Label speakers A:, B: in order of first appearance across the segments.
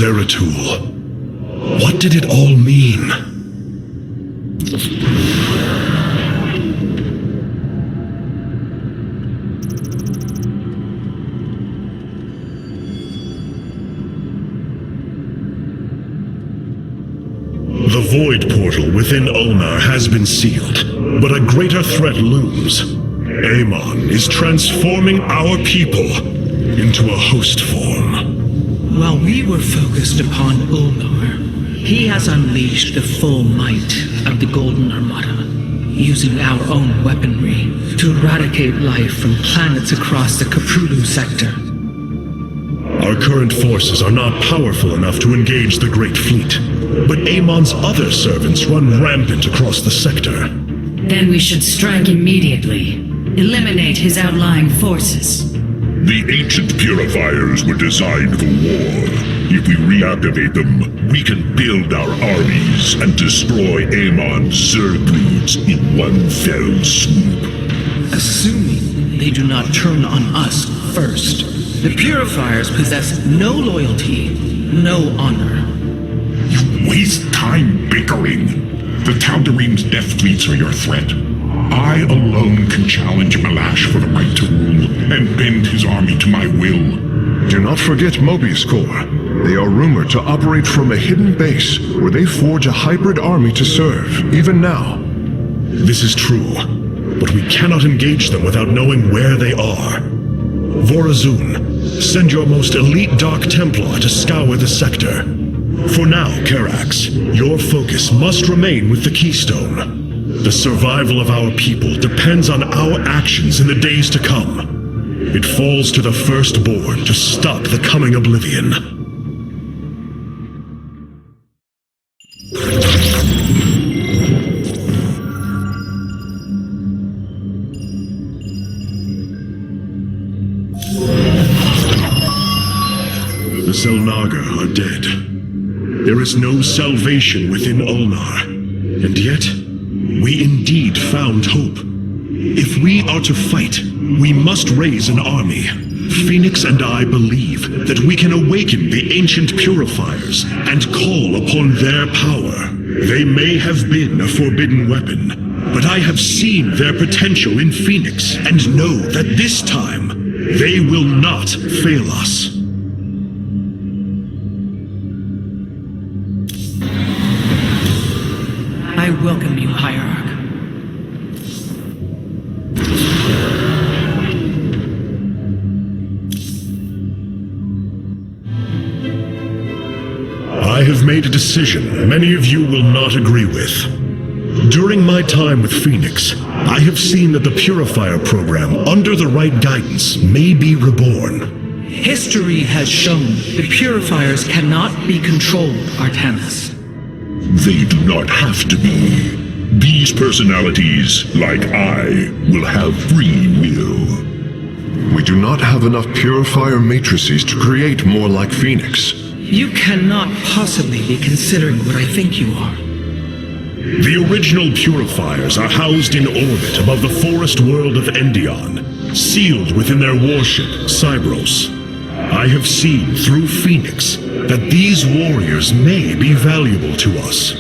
A: Zeratul. What did it all mean? The Void portal within Ulnar has been sealed, but a greater threat looms. Amon is transforming our people into a host form.
B: While we were focused upon Ulnar, he has unleashed the full might of the Golden Armada, using our own weaponry to eradicate life from planets across the Caprulu sector.
A: Our current forces are not powerful enough to engage the Great Fleet, but Amon's other servants run rampant across the sector.
C: Then we should strike immediately. Eliminate his outlying forces.
D: The ancient purifiers were designed for war. If we reactivate them, we can build our armies and destroy Amon's Zergloods in one fell swoop.
B: Assuming they do not turn on us first. The Purifiers possess no loyalty, no honor.
D: You waste time bickering. The Tal'Darim's death fleets are your threat. I alone can challenge Malash for the right to rule and bend his army to my will.
E: Do not forget Mobius Corps. They are rumored to operate from a hidden base where they forge a hybrid army to serve, even now.
A: This is true, but we cannot engage them without knowing where they are. Vorazun, send your most elite Dark Templar to scour the sector. For now, Karax, your focus must remain with the Keystone. The survival of our people depends on our actions in the days to come. It falls to the Firstborn to stop the coming oblivion. The Zelnaga are dead. There is no salvation within Ulnar, and yet, we indeed found hope. If we are to fight, we must raise an army. Phoenix and I believe that we can awaken the ancient purifiers and call upon their power. They may have been a forbidden weapon, but I have seen their potential in Phoenix and know that this time, they will not fail us.
B: I welcome you, Hierarch.
A: I have made a decision many of you will not agree with. During my time with Phoenix, I have seen that the Purifier program, under the right guidance, may be reborn.
B: History has shown the Purifiers cannot be controlled, Artanis.
D: They do not have to be. These personalities, like I, will have free will.
E: We do not have enough purifier matrices to create more like Phoenix.
B: You cannot possibly be considering what I think you are.
A: The original Purifiers are housed in orbit above the forest world of Endion, sealed within their warship, Cybros. I have seen through Phoenix that these warriors may be valuable to us.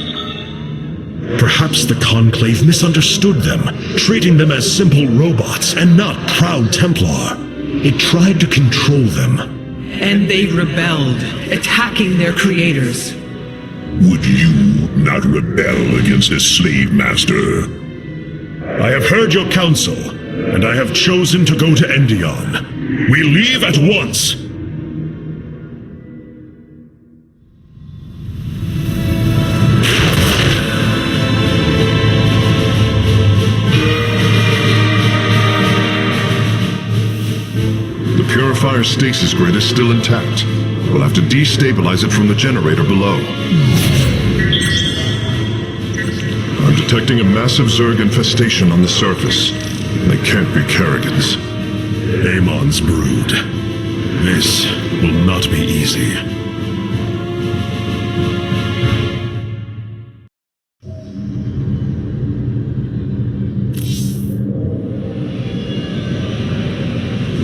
A: Perhaps the Conclave misunderstood them, treating them as simple robots and not proud Templar. It tried to control them.
B: And they rebelled, attacking their creators.
D: Would you not rebel against a slave master?
A: I have heard your counsel, and I have chosen to go to Endion. We leave at once!
E: The Purifier stasis grid is still intact. We'll have to destabilize it from the generator below. I'm detecting a massive Zerg infestation on the surface. They can't be Kerrigans.
A: Amon's brood. This will not be easy.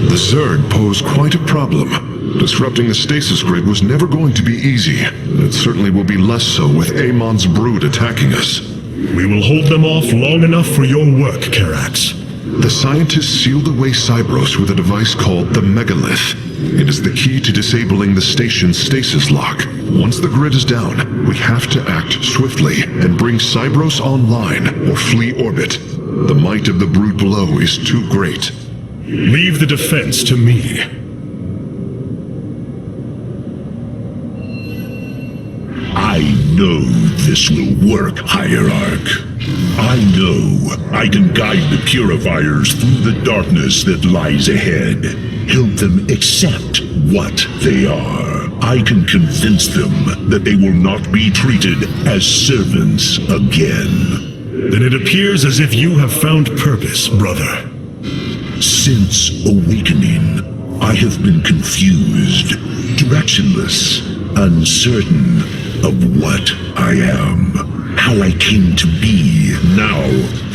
E: The Zerg pose quite a problem. Disrupting the stasis grid was never going to be easy. It certainly will be less so with Amon's brood attacking us.
A: We will hold them off long enough for your work, Karax.
E: The scientists sealed away Cybros with a device called the Megalith. It is the key to disabling the station's stasis lock. Once the grid is down, we have to act swiftly and bring Cybros online or flee orbit. The might of the brood below is too great.
A: Leave the defense to me.
D: I know this will work, Hierarch. I know I can guide the Purifiers through the darkness that lies ahead. Help them accept what they are. I can convince them that they will not be treated as servants again.
A: Then it appears as if you have found purpose, brother.
D: Since awakening, I have been confused, directionless, uncertain of what I am, how I came to be. Now,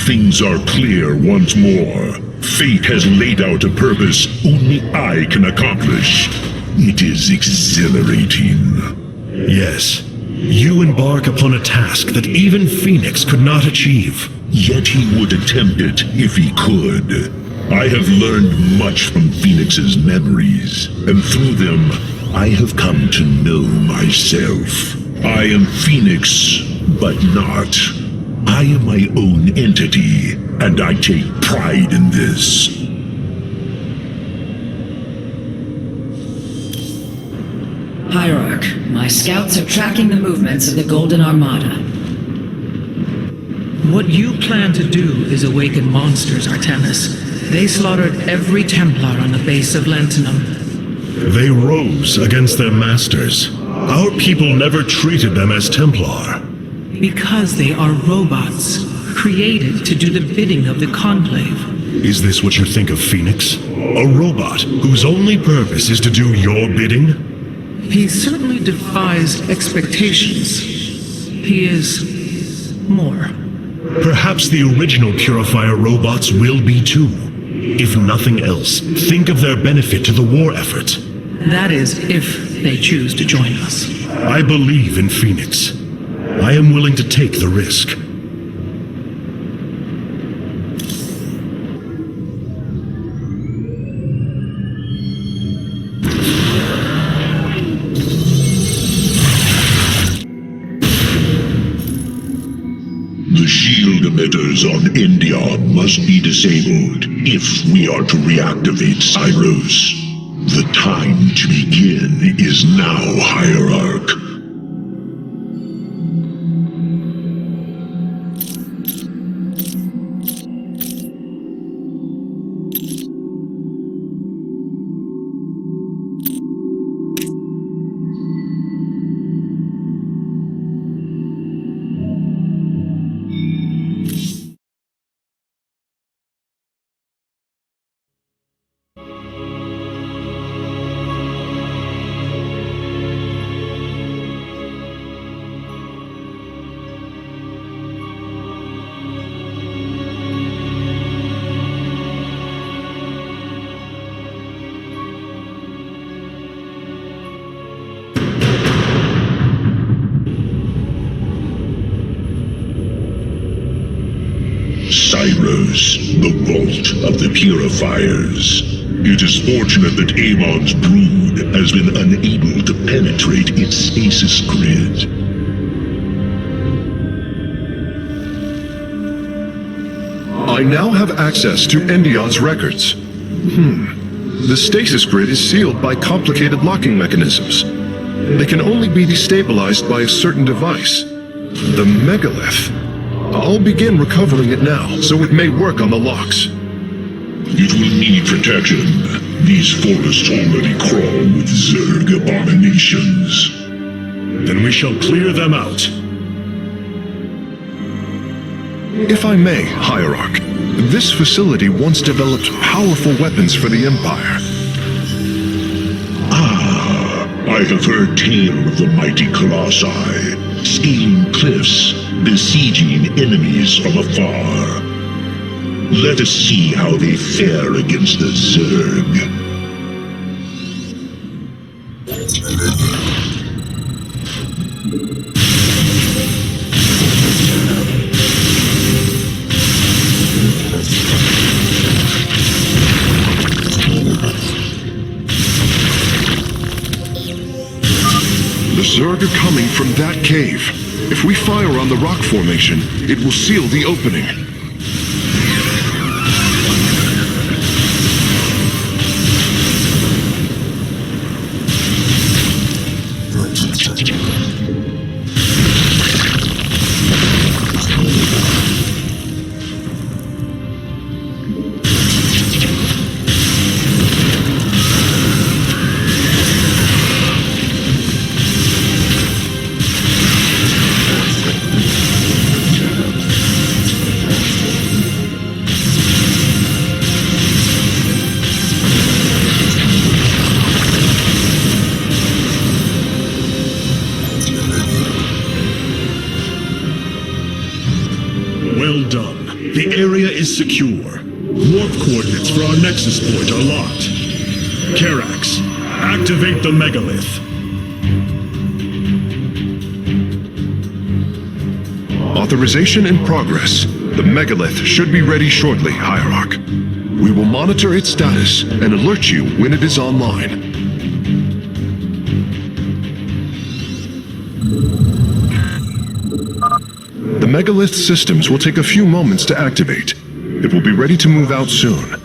D: things are clear once more. Fate has laid out a purpose only I can accomplish. It is exhilarating.
A: Yes, you embark upon a task that even Phoenix could not achieve.
D: Yet he would attempt it if he could. I have learned much from Phoenix's memories, and through them, I have come to know myself. I am Phoenix, but not. I am my own entity, and I take pride in this.
C: Hierarch, my scouts are tracking the movements of the Golden Armada.
B: What you plan to do is awaken monsters, Artemis. They slaughtered every Templar on the base of Lentinum.
A: They rose against their masters. Our people never treated them as Templar.
B: Because they are robots, created to do the bidding of the Conclave.
A: Is this what you think of Phoenix? A robot whose only purpose is to do your bidding?
B: He certainly defies expectations. He is more.
A: Perhaps the original Purifier robots will be too. If nothing else, think of their benefit to the war effort.
B: That is, if they choose to join us.
A: I believe in Phoenix. I am willing to take the risk.
D: The shield emitters on Endion must be disabled if we are to reactivate Cybros. The time to begin is now, Hierarch. Cybros, the vault of the Purifiers. It is fortunate that Amon's brood has been unable to penetrate its stasis grid.
E: I now have access to Endion's records. The stasis grid is sealed by complicated locking mechanisms. They can only be destabilized by a certain device. The Megalith. I'll begin recovering it now, so it may work on the locks.
D: It will need protection. These forests already crawl with Zerg abominations.
A: Then we shall clear them out.
E: If I may, Hierarch, this facility once developed powerful weapons for the Empire.
D: I have heard tale of the mighty Colossi, scaling cliffs, besieging enemies from afar. Let us see how they fare against the Zerg.
E: The Zerg are coming from that cave. If we fire on the rock formation, it will seal the opening.
A: Well done. The area is secure. Warp coordinates for our nexus point are locked. Karax, activate the megalith.
E: Authorization in progress. The megalith should be ready shortly, Hierarch. We will monitor its status and alert you when it is online. The megalith systems will take a few moments to activate. It will be ready to move out soon.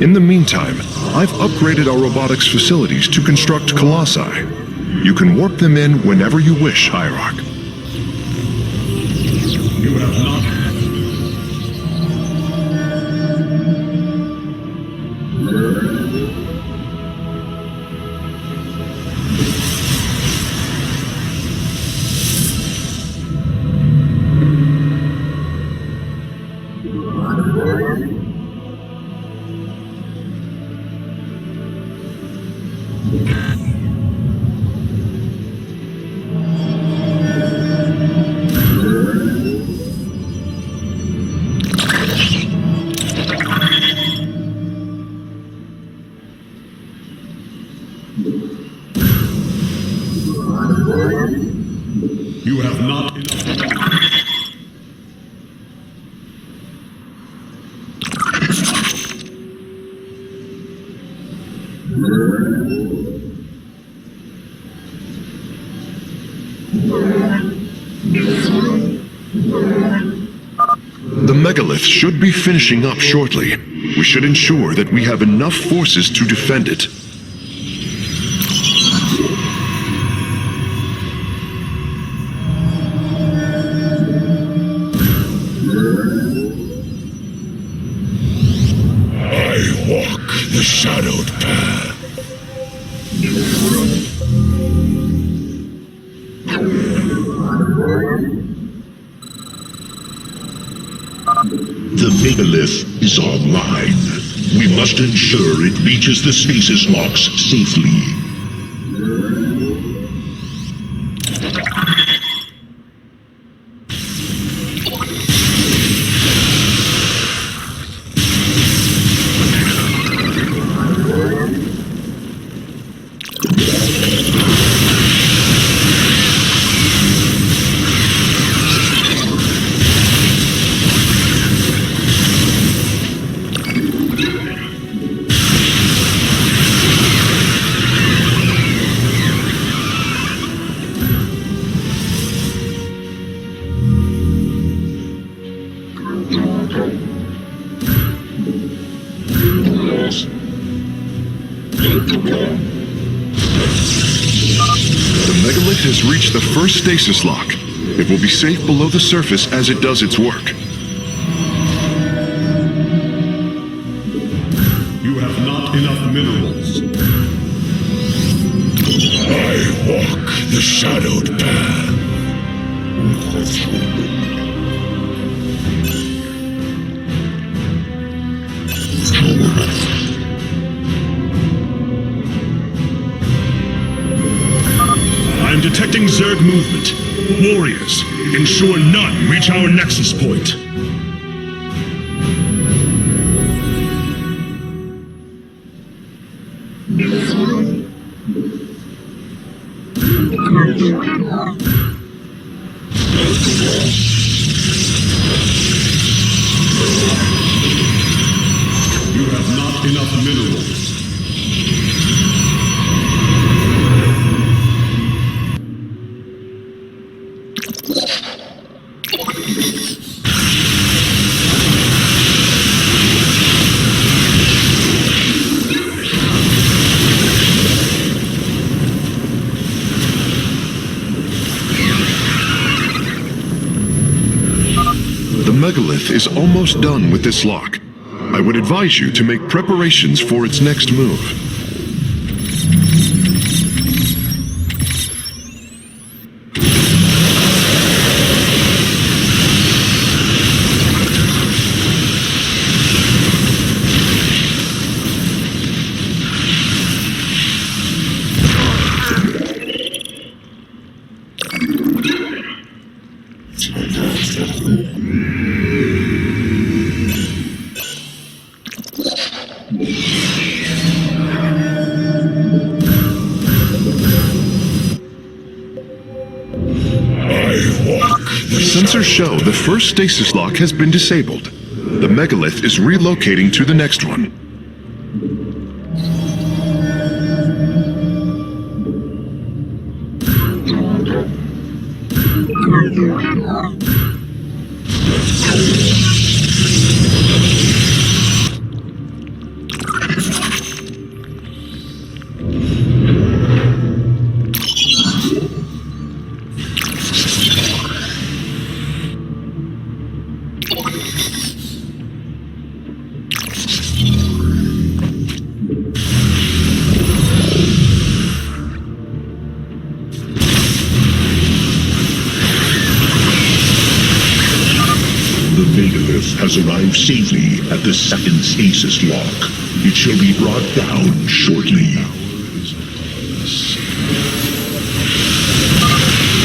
E: In the meantime, I've upgraded our robotics facilities to construct colossi. You can warp them in whenever you wish, Hierarch.
A: You have not... You have not enough...
E: The megalith should be finishing up shortly. We should ensure that we have enough forces to defend it.
D: I walk the shadowed path. The megalith is online. We must ensure it reaches the stasis locks safely.
E: The megalith has reached the first stasis lock. It will be safe below the surface as it does its work.
A: You have not enough minerals.
D: I walk the shadowed path.
A: I'm detecting Zerg movement. Warriors, ensure none reach our nexus point. You have not enough minerals.
E: The megalith is almost done with this lock. I would advise you to make preparations for its next move. Sensors show the first stasis lock has been disabled. The megalith is relocating to the next one.
D: The megalith has arrived safely at the second stasis lock. It shall be brought down shortly.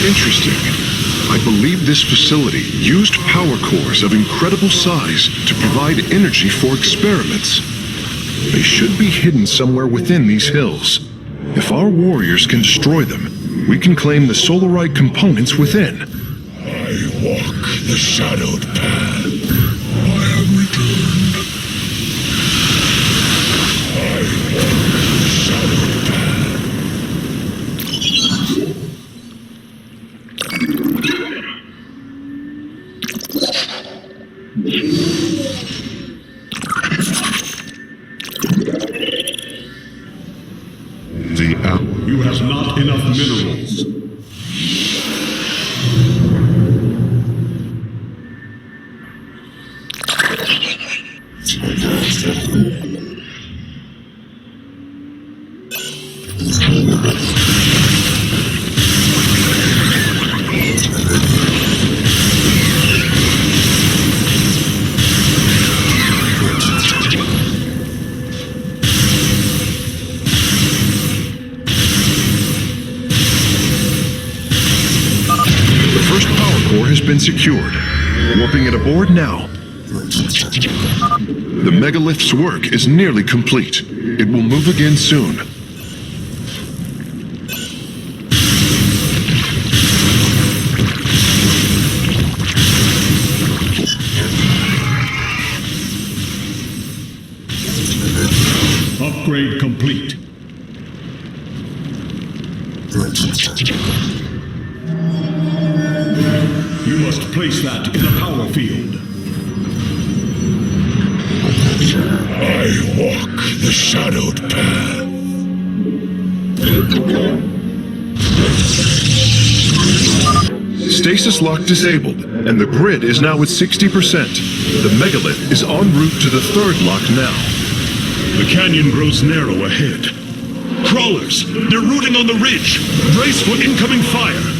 E: Interesting. I believe this facility used power cores of incredible size to provide energy for experiments. They should be hidden somewhere within these hills. If our warriors can destroy them, we can claim the solarite components within.
D: I walk the shadowed path. I have returned. I walk the shadowed path.
A: The hour. You have not enough minerals.
E: Been secured. Warping it aboard now. The megalith's work is nearly complete. It will move again soon.
A: Upgrade complete. You must place that in the power field.
D: I walk the shadowed path.
E: Stasis lock disabled, and the grid is now at 60%. The megalith is en route to the third lock now.
A: The canyon grows narrow ahead. Crawlers! They're rooting on the ridge! Brace for incoming fire!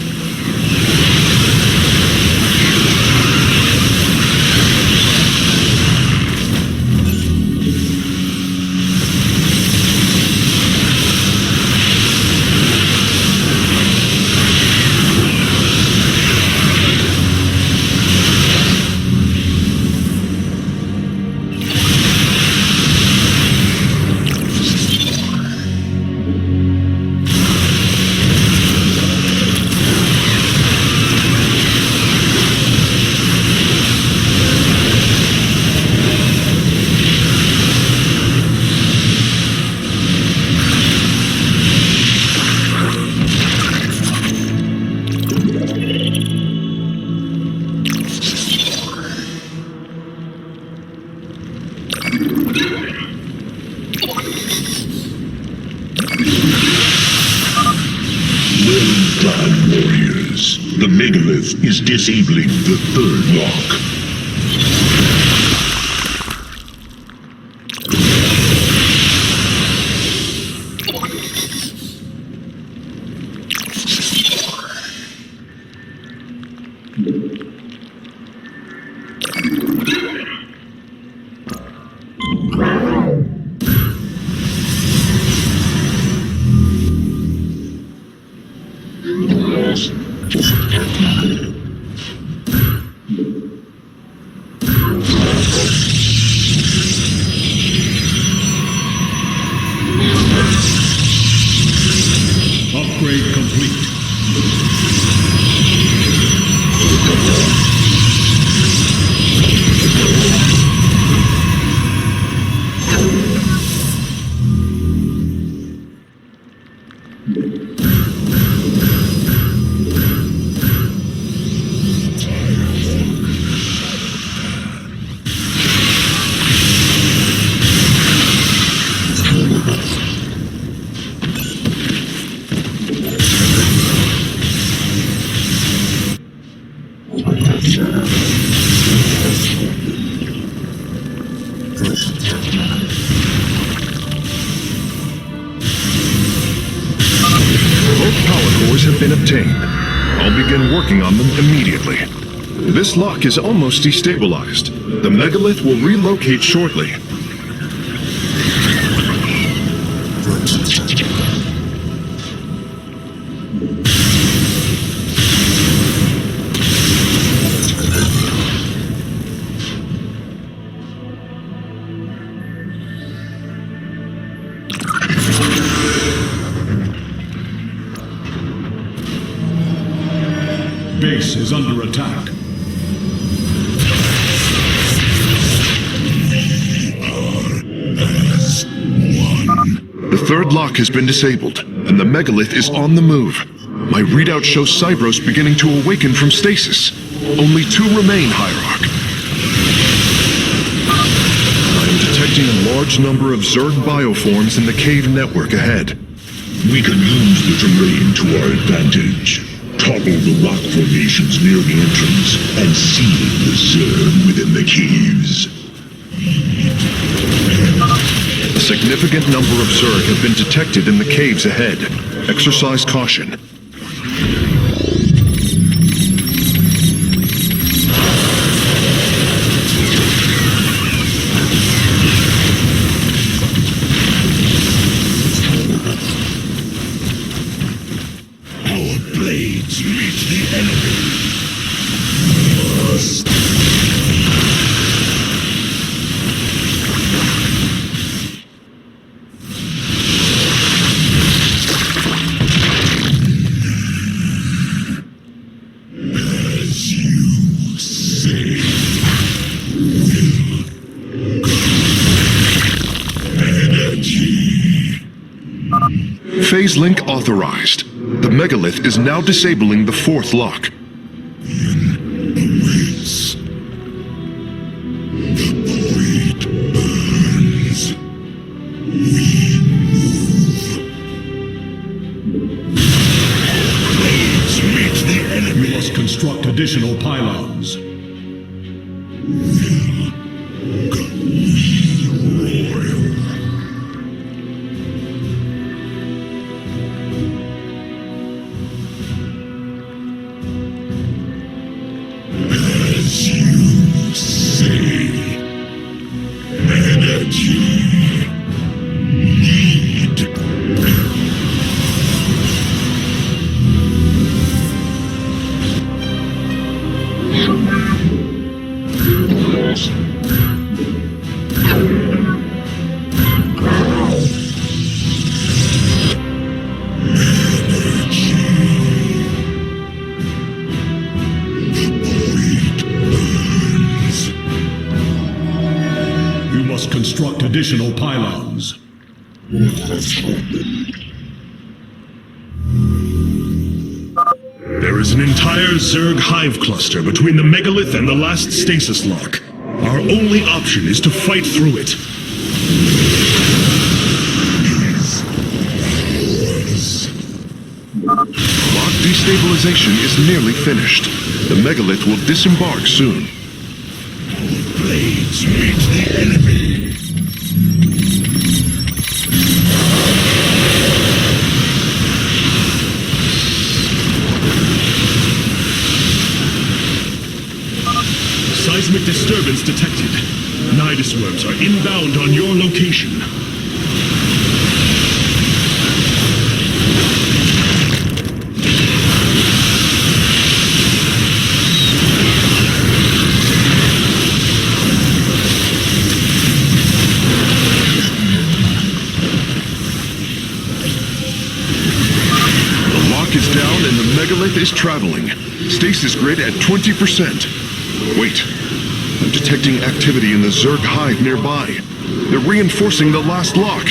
D: done, warriors. The megalith is disabling the third lock.
A: Upgrade complete.
E: Have been obtained. I'll begin working on them immediately. This lock is almost destabilized. The megalith will relocate shortly.
A: Base is under attack.
E: The third lock has been disabled, and the megalith is on the move. My readout shows Cybros beginning to awaken from stasis. Only 2 remain, Hierarch. I am detecting a large number of Zerg bioforms in the cave network ahead.
D: We can use the terrain to our advantage. Topple the rock formations near the entrance and seal the Zerg within the caves.
E: A significant number of Zerg have been detected in the caves ahead. Exercise caution. Phase link authorized. The megalith is now disabling the 4th lock.
A: We must construct additional pylons. Construct additional pylons. There is an entire Zerg hive cluster between the megalith and the last stasis lock. Our only option is to fight through it.
E: Lock stabilization is nearly finished. The megalith will disembark soon.
A: Blades meet the enemy. Seismic disturbance detected. Nidus worms are inbound on your location.
E: The lock is down and the megalith is traveling. Stasis grid at 20%. Wait. I'm detecting activity in the Zerg hive nearby. They're reinforcing the last lock.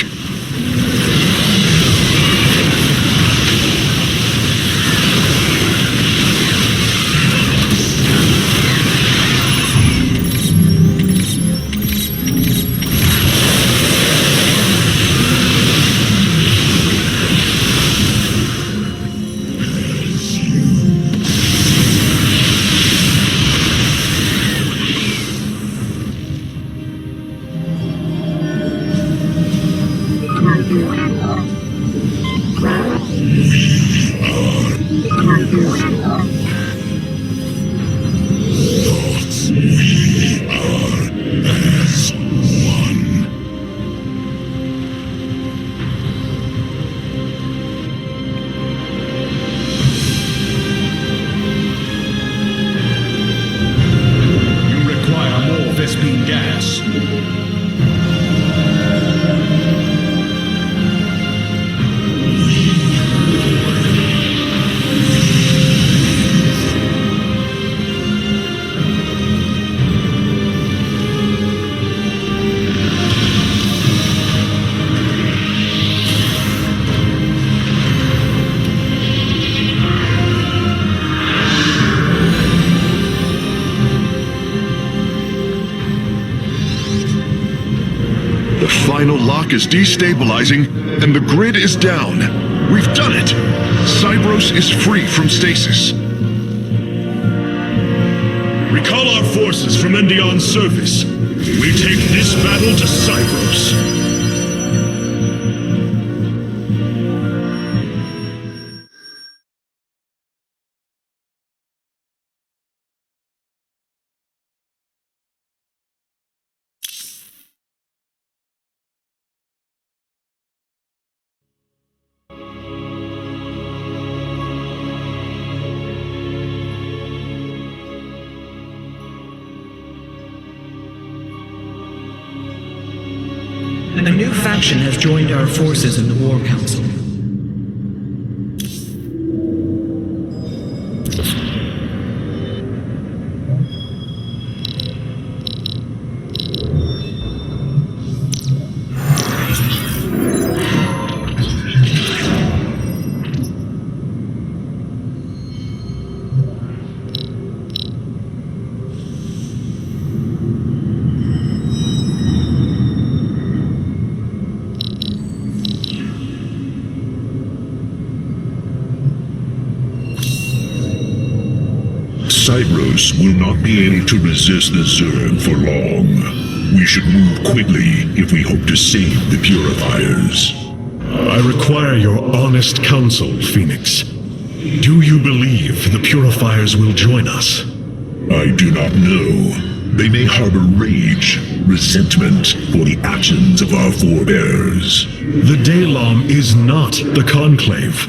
E: The final lock is destabilizing, and the grid is down. We've done it! Cybros is free from stasis.
A: Recall our forces from Endion's surface. We take this battle to Cybros.
B: A new faction has joined our forces in the War Council.
D: Cybros will not be able to resist the Zerg for long. We should move quickly if we hope to save the Purifiers.
A: I require your honest counsel, Phoenix. Do you believe the Purifiers will join us?
D: I do not know. They may harbor rage, resentment for the actions of our forebears.
A: The Daylom is not the Conclave.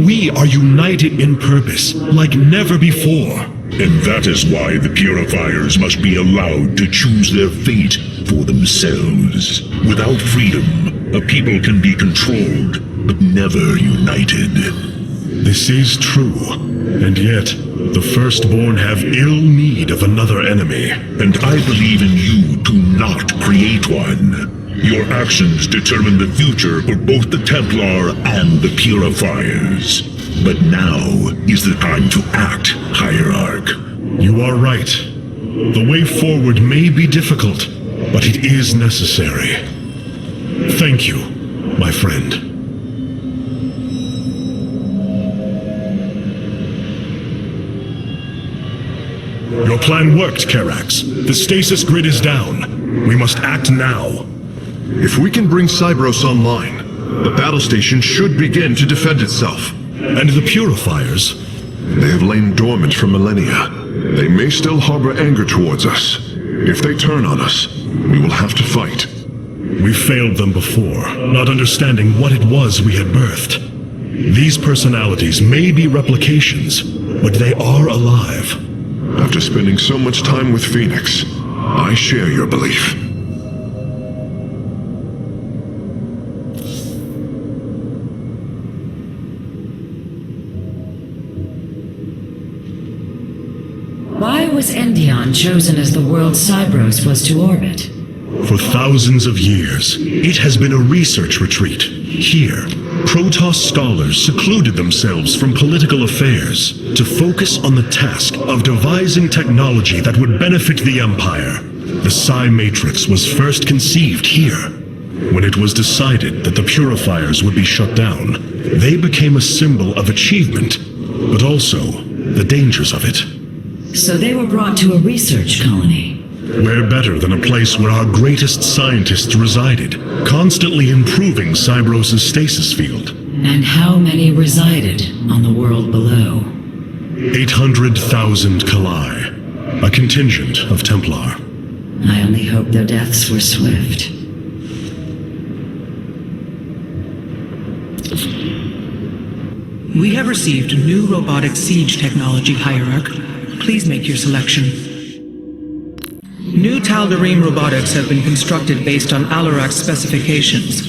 A: We are united in purpose like never before.
D: And that is why the Purifiers must be allowed to choose their fate for themselves. Without freedom, a people can be controlled, but never united.
A: This is true, and yet the Firstborn have ill need of another enemy.
D: And I believe in you to not create one. Your actions determine the future for both the Templar and the Purifiers. But now is the time to act, Hierarch.
A: You are right. The way forward may be difficult, but it is necessary. Thank you, my friend. Your plan worked, Karax. The stasis grid is down. We must act now.
E: If we can bring Cybros online, the battle station should begin to defend itself.
A: And the purifiers?
E: They have lain dormant for millennia. They may still harbor anger towards us. If they turn on us, we will have to fight.
A: We failed them before, not understanding what it was we had birthed. These personalities may be replications, but they are alive.
E: After spending so much time with Phoenix, I share your belief.
C: Why was Endion chosen as the world Cybros was to orbit?
A: For thousands of years, it has been a research retreat. Here, Protoss scholars secluded themselves from political affairs to focus on the task of devising technology that would benefit the Empire. The Psi Matrix was first conceived here. When it was decided that the purifiers would be shut down, they became a symbol of achievement, but also the dangers of it.
C: So they were brought to a research colony.
A: Where better than a place where our greatest scientists resided, constantly improving Cybros' stasis field.
C: And how many resided on the world below?
A: 800,000 Kalai, a contingent of Templar.
C: I only hope their deaths were swift.
B: We have received new robotic siege technology, Hierarch. Please make your selection. New Tal'Darim robotics have been constructed based on Alarak's specifications.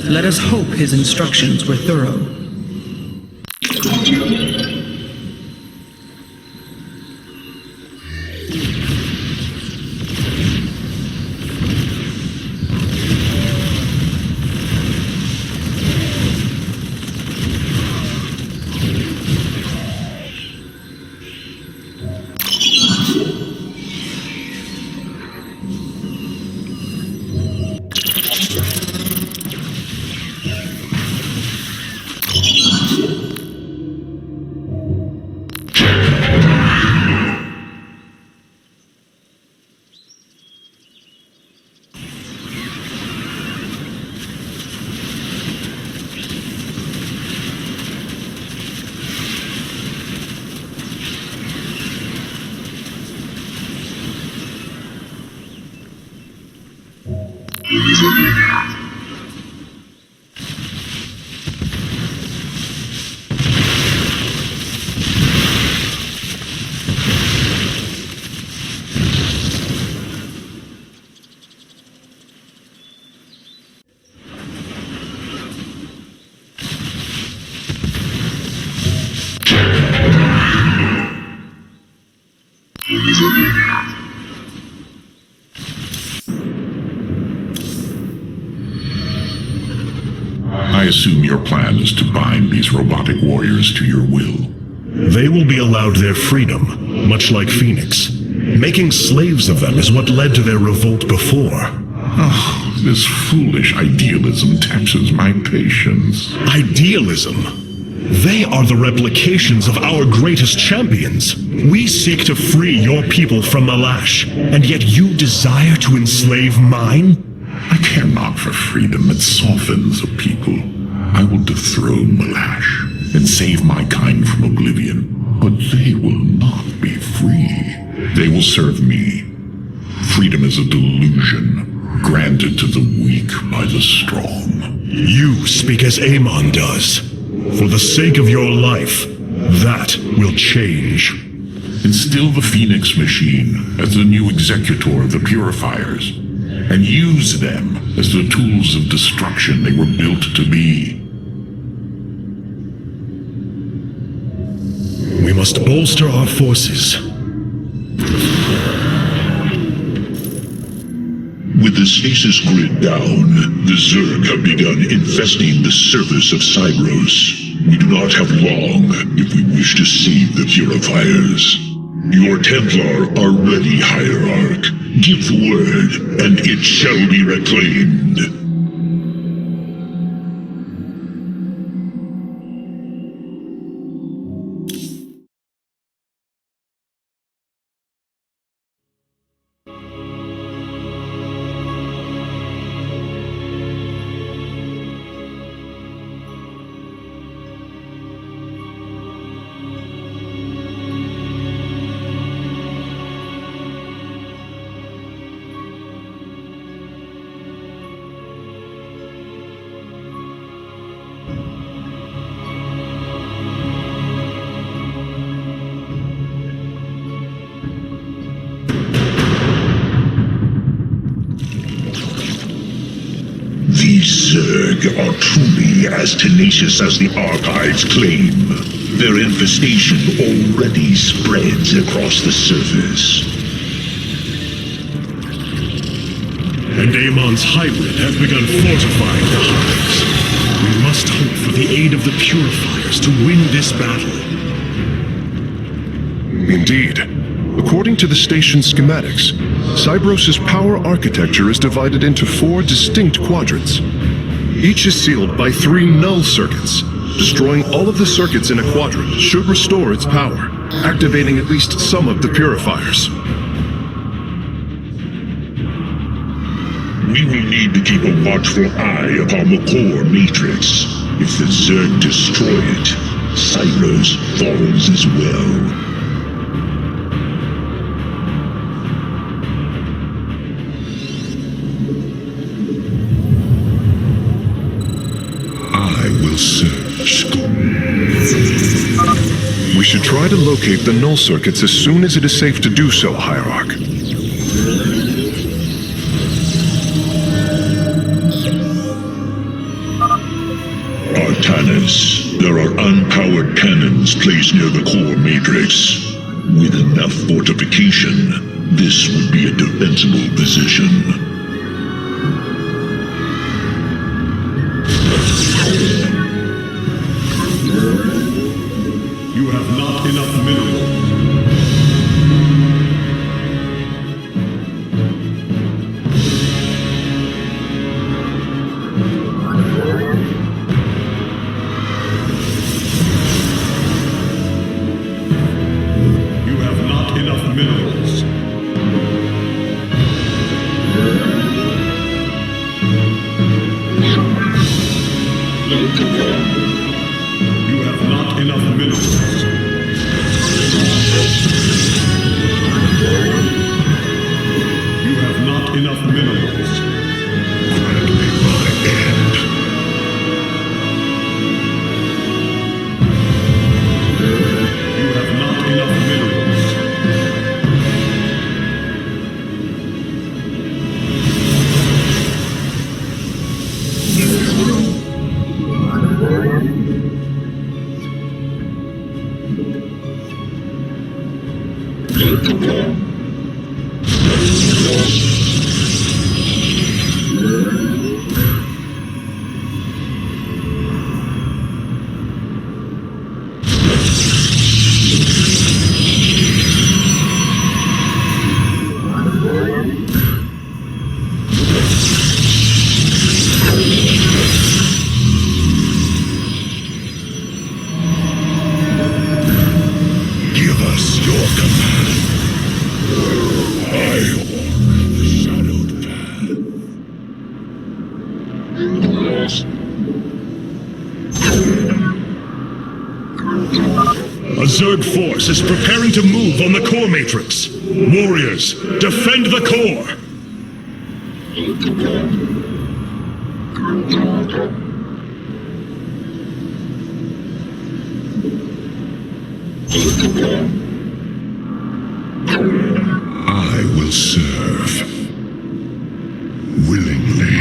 B: Let us hope his instructions were thorough.
D: I assume your plan is to bind these robotic warriors to your will.
A: They will be allowed their freedom, much like Phoenix. Making slaves of them is what led to their revolt before.
D: Oh, this foolish idealism taxes my patience.
A: Idealism? They are the replications of our greatest champions. We seek to free your people from Malash, and yet you desire to enslave mine?
D: I care not for freedom that softens a people. I will dethrone Malash and save my kind from oblivion, but they will not be free. They will serve me. Freedom is a delusion granted to the weak by the strong.
A: You speak as Amon does. For the sake of your life, that will change.
D: Instill the Phoenix machine as the new executor of the purifiers, and use them as the tools of destruction they were built to be.
A: We must bolster our forces.
D: With the stasis grid down, the Zerg have begun infesting the surface of Cybros. We do not have long if we wish to save the purifiers. Your Templar are ready, Hierarch. Give the word, and it shall be reclaimed. These Zerg are truly as tenacious as the archives claim. Their infestation already spreads across the surface.
A: And Amon's hybrid has begun fortifying the hives. We must hope for the aid of the Purifiers to win this battle.
E: Indeed. According to the station schematics, Cybros's power architecture is divided into 4 distinct quadrants. Each is sealed by 3 null circuits. Destroying all of the circuits in a quadrant should restore its power, activating at least some of the purifiers.
D: We will need to keep a watchful eye upon the core matrix. If the Zerg destroy it, Cybros falls as well.
A: I will search.
E: We should try to locate the null circuits as soon as it is safe to do so, Hierarch.
D: Artanis, there are unpowered cannons placed near the core matrix. With enough fortification, this would be a defensible position.
A: You have not enough minerals. You have not enough minerals. You have not enough minerals. You have not enough minerals. Grant me my end. You have not enough minerals. Give us your command. I walk the shadowed path. A Zerg force is preparing to move on the core matrix. Warriors, defend the core! I will serve willingly.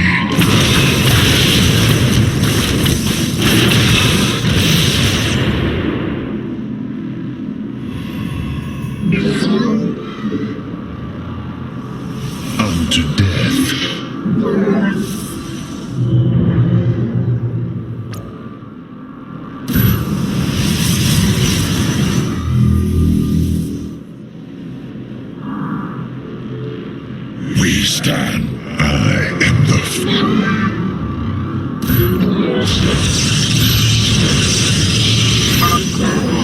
A: Unto death. We stand. I am the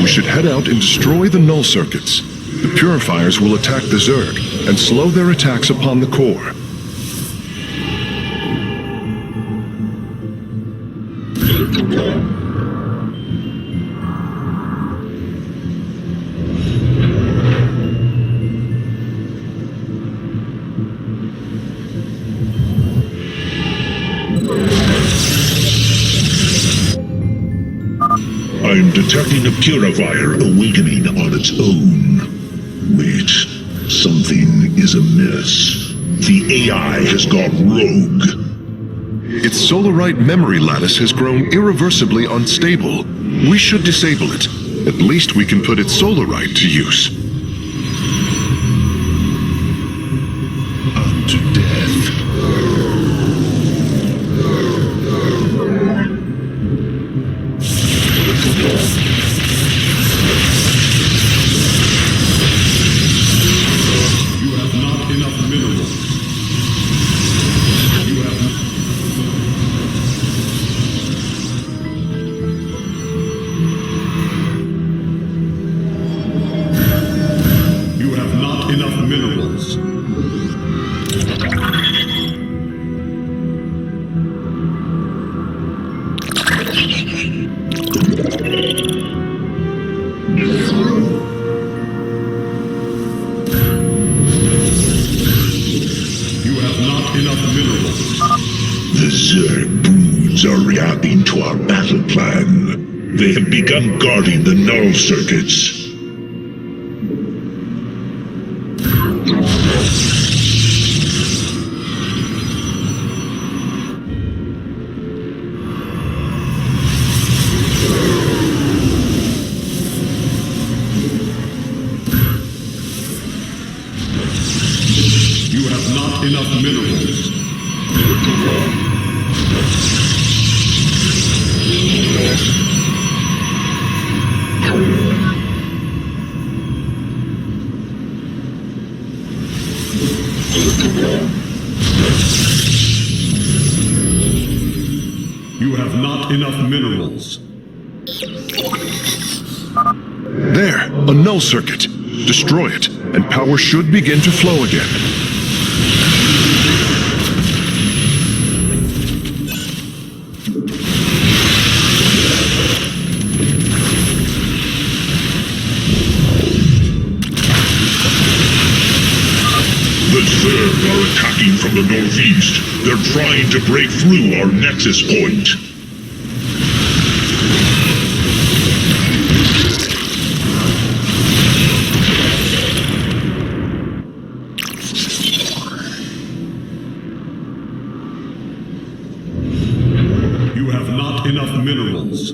E: We should head out and destroy the null circuits. The purifiers will attack the Zerg and slow their attacks upon the core.
D: I'm detecting a purifier awakening on its own. Wait, something is amiss. The AI has gone rogue.
E: Its Solarite memory lattice has grown irreversibly unstable. We should disable it. At least we can put its Solarite to use.
A: Unto death. You have not enough minerals. You have not enough minerals. You have not enough minerals.
D: The Zerg broods are reacting to our battle plan. They have begun guarding the null circuits.
A: You have not enough minerals. You have not enough minerals.
E: There, a null circuit. Destroy it, and power should begin to flow again.
D: The Zerg are attacking from the northeast. They're trying to break through our nexus point.
A: You have not enough minerals.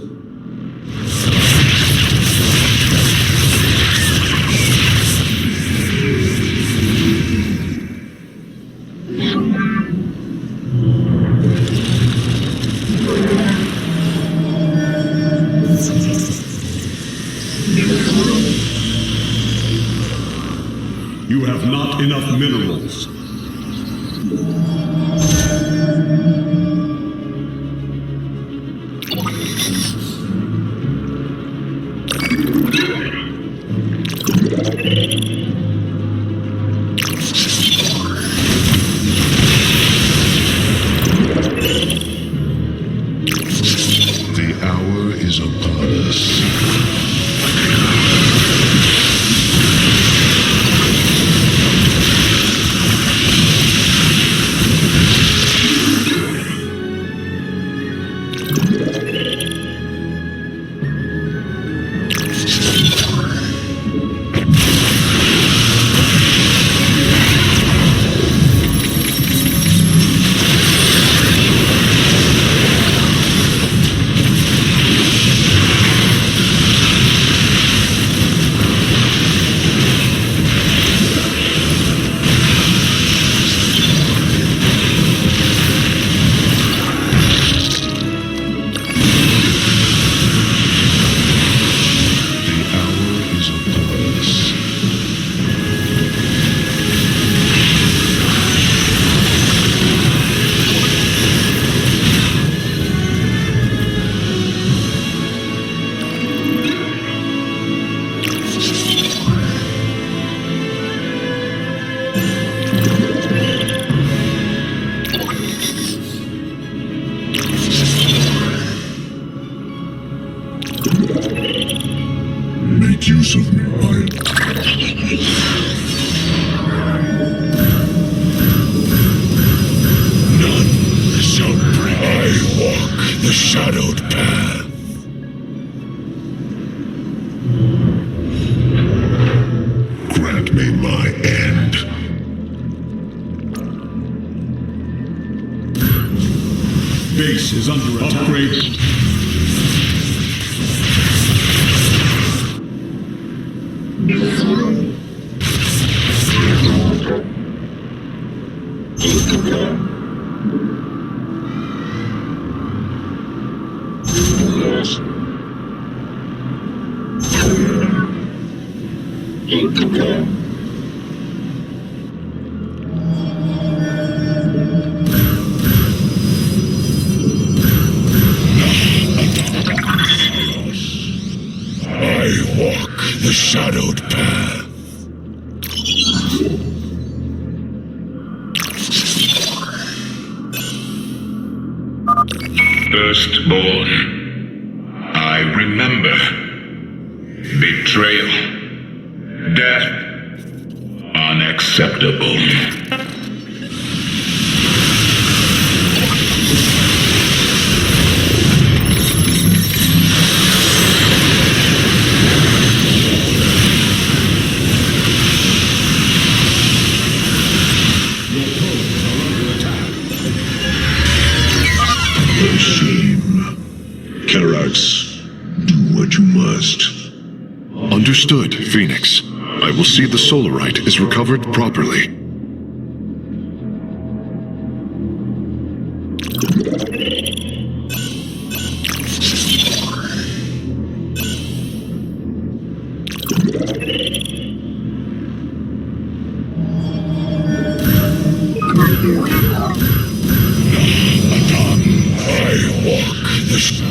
A: You have not enough minerals. The hour is upon us.
D: Make use of me, None shall bring. I walk the shadowed path.
A: base is under attack. Upgrade.
D: I walk the shadowed path.
F: Firstborn, I remember betrayal, death, unacceptable.
D: Karax, do what you must.
E: Understood, Phoenix. I will see the Solarite is recovered properly.
D: I walk the shadow.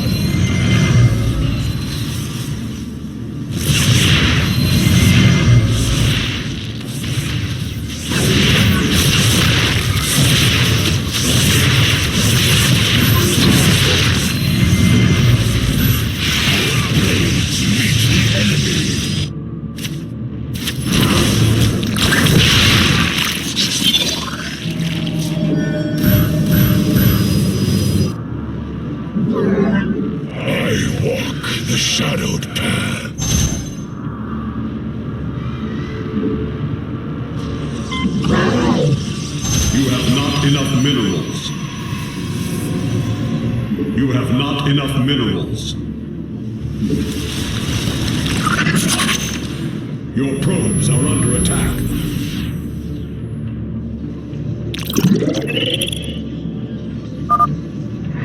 D: Shadowed path.
A: You have not enough minerals. You have not enough minerals. Your probes are under attack.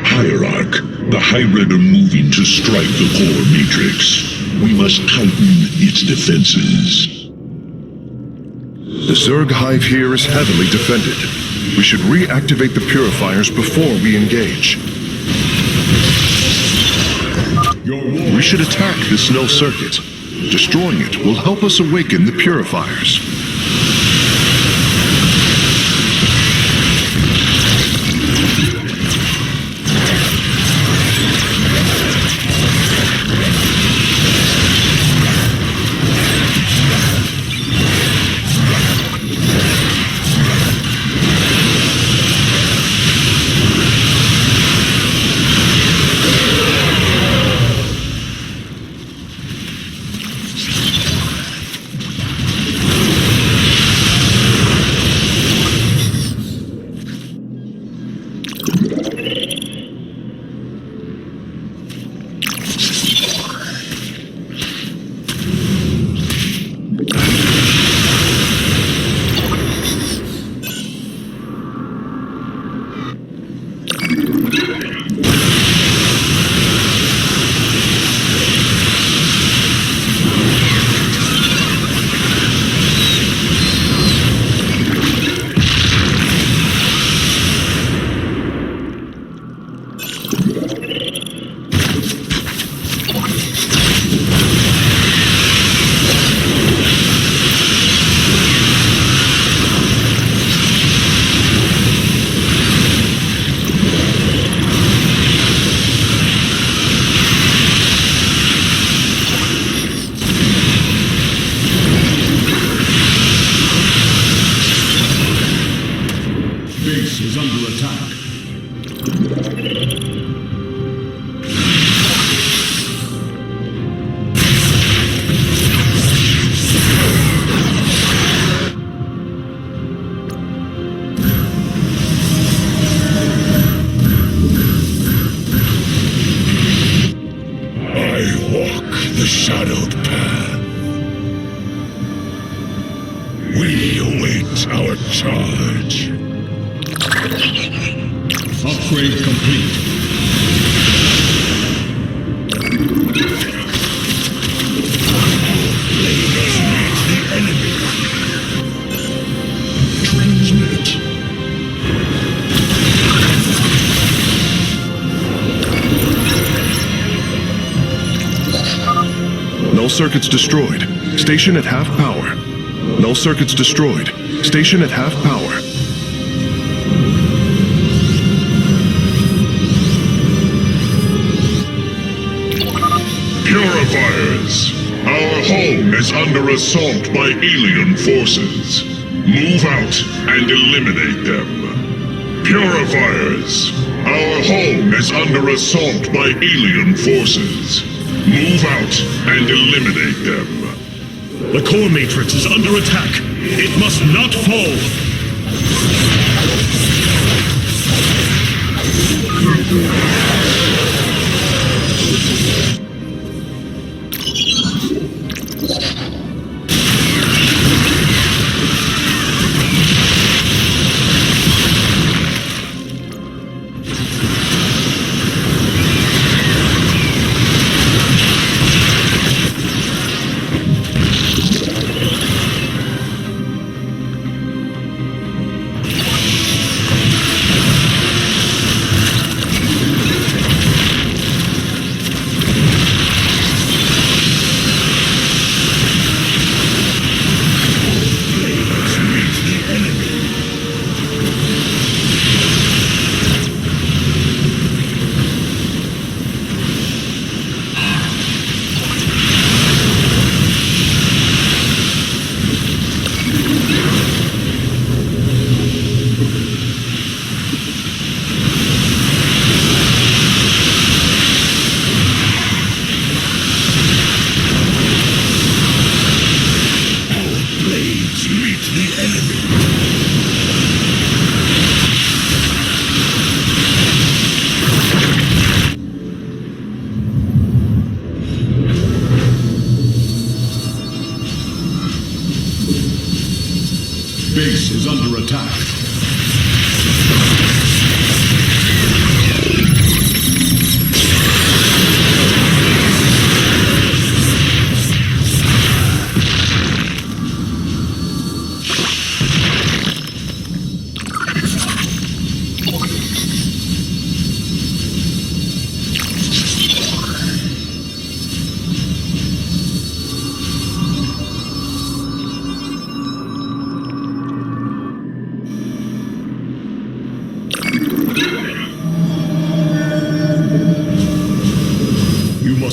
D: Hierarch, the hybrid are moving to strike the core matrix. We must tighten its defenses.
E: The Zerg hive here is heavily defended. We should reactivate the purifiers before we engage. We should attack this null circuit. Destroying it will help us awaken the purifiers.
A: the shadowed path. We await our charge.
G: Upgrade complete.
A: Blades meet the enemy. Transmit.
E: Null circuits destroyed. Station at half power. Null circuits destroyed. Station at half power.
D: Purifiers! Our home is under assault by alien forces. Move out and eliminate them. Purifiers! Our home is under assault by alien forces. Move out and eliminate them.
A: The core matrix is under attack. It must not fall.
G: Base is under attack.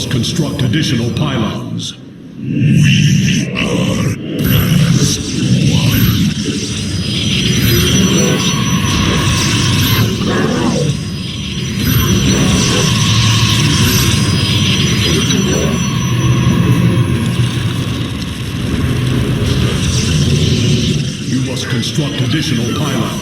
G: Construct additional pylons.
A: We are as one.
G: You must construct additional pylons.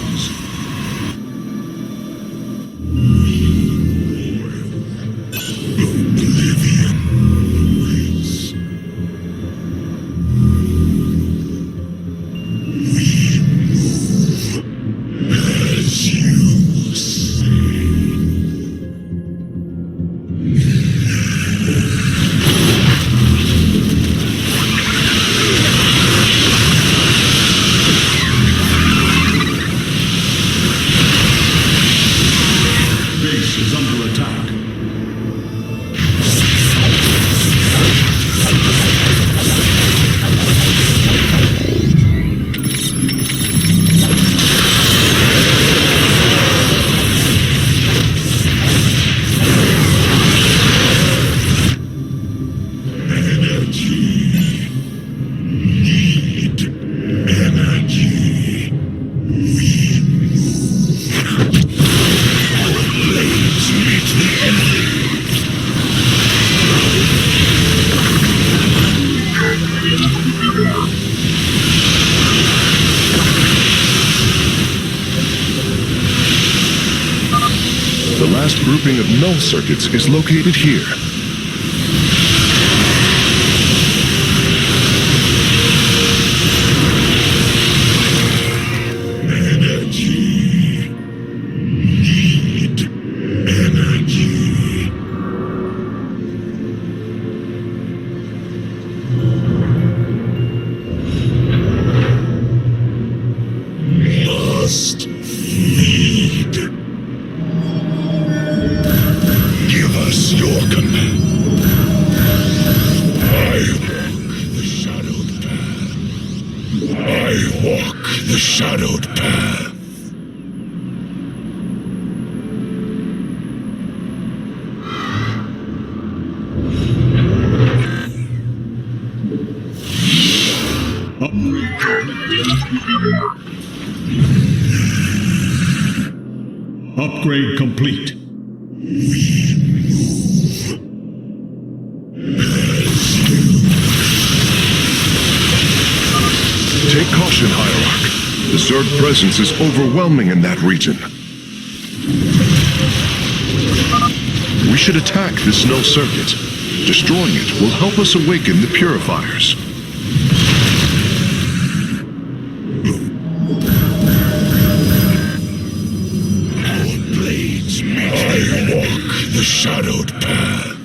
E: The last grouping of null circuits is located here.
D: trust your command. I walk the shadowed path. I walk the shadowed path.
G: Upgrade complete.
E: Take caution, Hierarch. The Zerg presence is overwhelming in that region. We should attack this null circuit. Destroying it will help us awaken the purifiers.
D: I walk the shadowed path.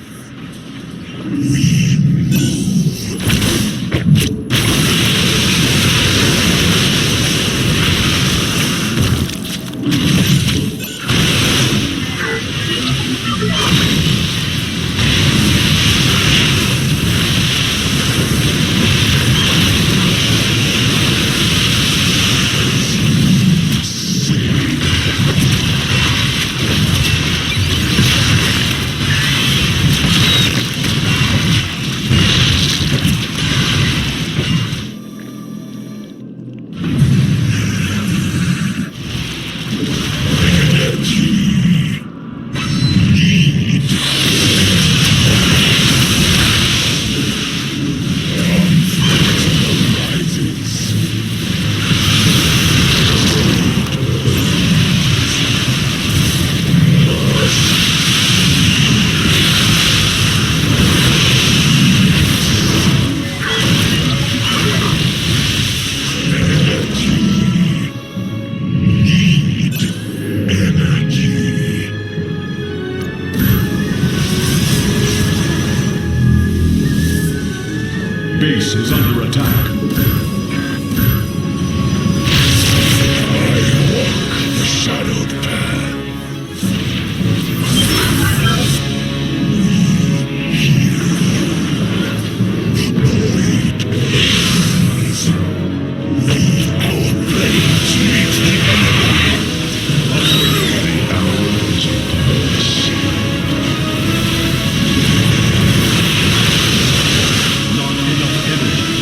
G: Base is under attack.
D: I walk the shadowed path. Our blades meet the enemy. The arrows of purpose.
G: Not enough energy.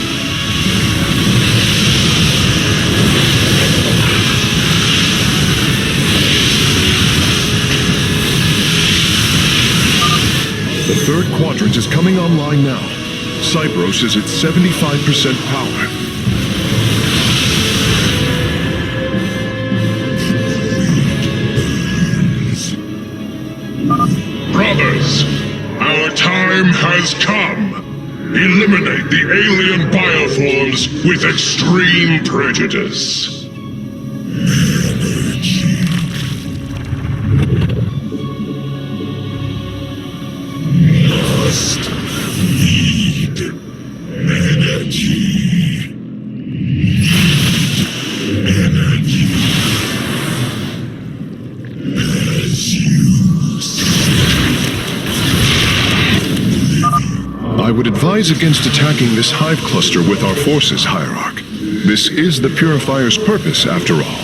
E: The third quadrant is coming online now. Cybros is at 75% power.
D: Brothers, our time has come. Eliminate the alien bioforms with extreme prejudice. Must need energy. Energy. As you
E: I would advise against attacking this hive cluster with our forces, Hierarch. This is the Purifier's purpose, after all.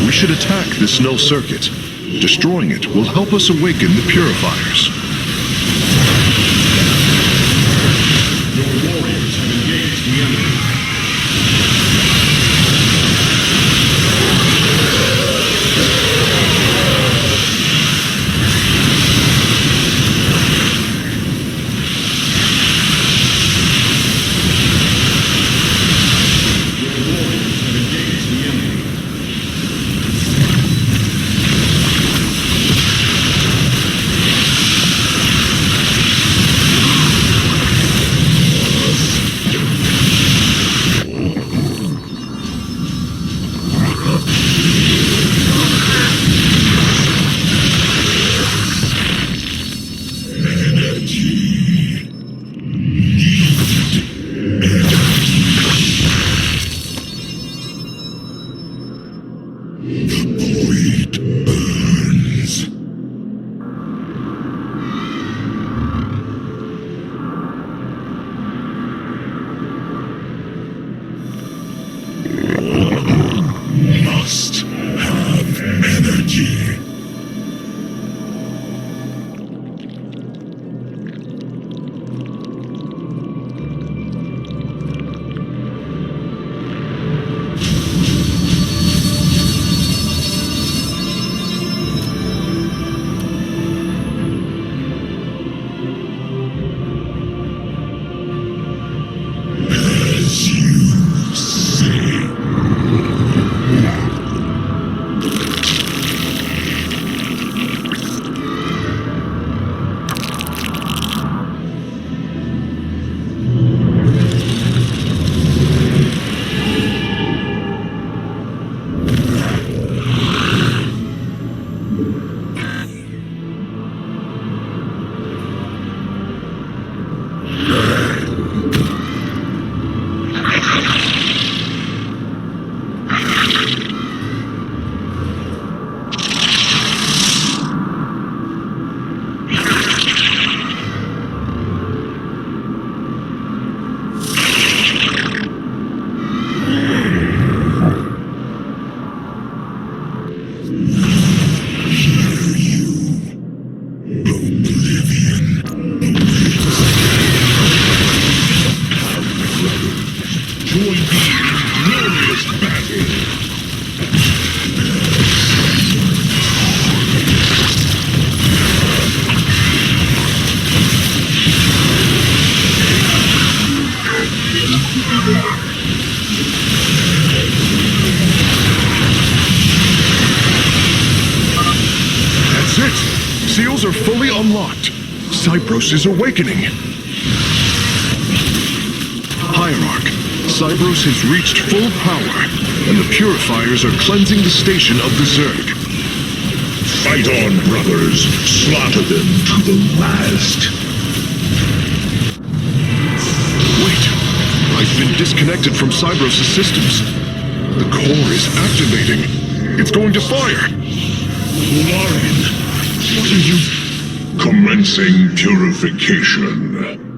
E: We should attack this null circuit. Destroying it will help us awaken the Purifiers.
G: Your warriors have engaged the enemy.
E: it! Seals are fully unlocked. Cybros is awakening. Hierarch, Cybros has reached full power, and the purifiers are cleansing the station of the Zerg.
D: Fight on, brothers. Slaughter them to the last.
E: Wait, I've been disconnected from Cybros' systems. The core is activating. It's going to fire.
A: Larian, what are you...
D: Commencing purification.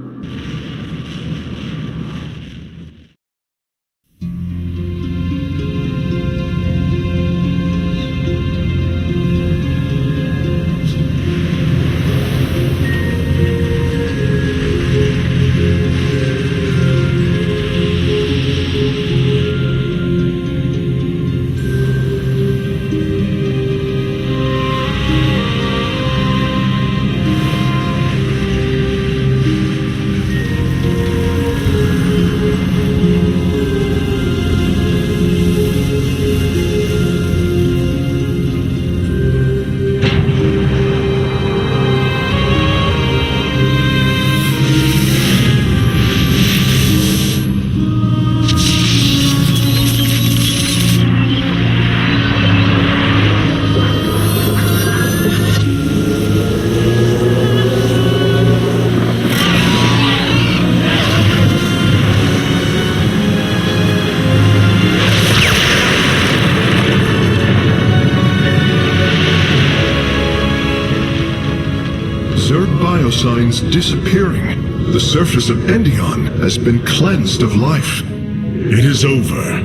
E: Signs disappearing. The surface of Endion has been cleansed of life.
A: It is over.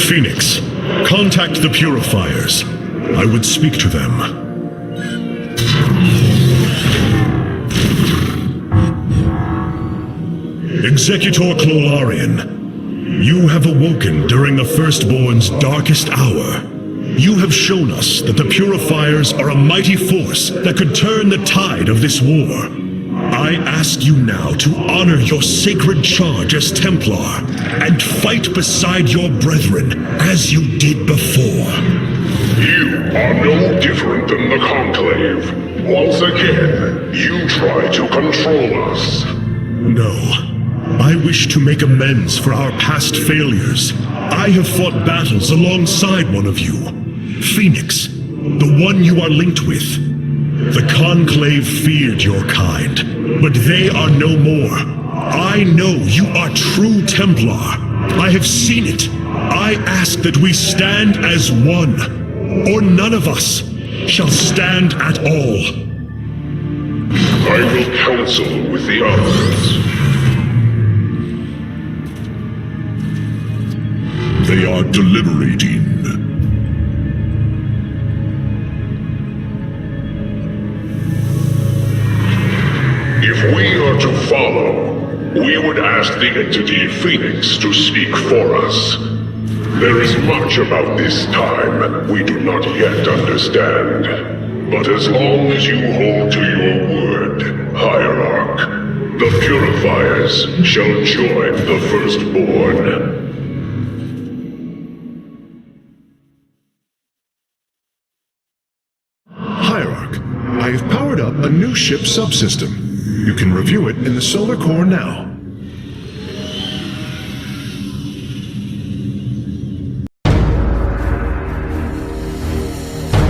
A: Phoenix, contact the Purifiers. I would speak to them. Executor Clolarian, you have awoken during the Firstborn's darkest hour. You have shown us that the Purifiers are a mighty force that could turn the tide of this war. I ask you now to honor your sacred charge as Templar and fight beside your brethren as you did before.
D: You are no different than the Conclave. Once again, you try to control us.
A: No. I wish to make amends for our past failures. I have fought battles alongside one of you. Phoenix, the one you are linked with. The Conclave feared your kind, but they are no more. I know you are true Templar. I have seen it. I ask that we stand as one, or none of us shall stand at all.
D: I will counsel with the others. They are deliberating. If we are to follow, we would ask the entity Phoenix to speak for us. There is much about this time we do not yet understand. But as long as you hold to your word, Hierarch, the Purifiers shall join the Firstborn.
E: Hierarch, I have powered up a new ship subsystem. You can review it in the solar core now.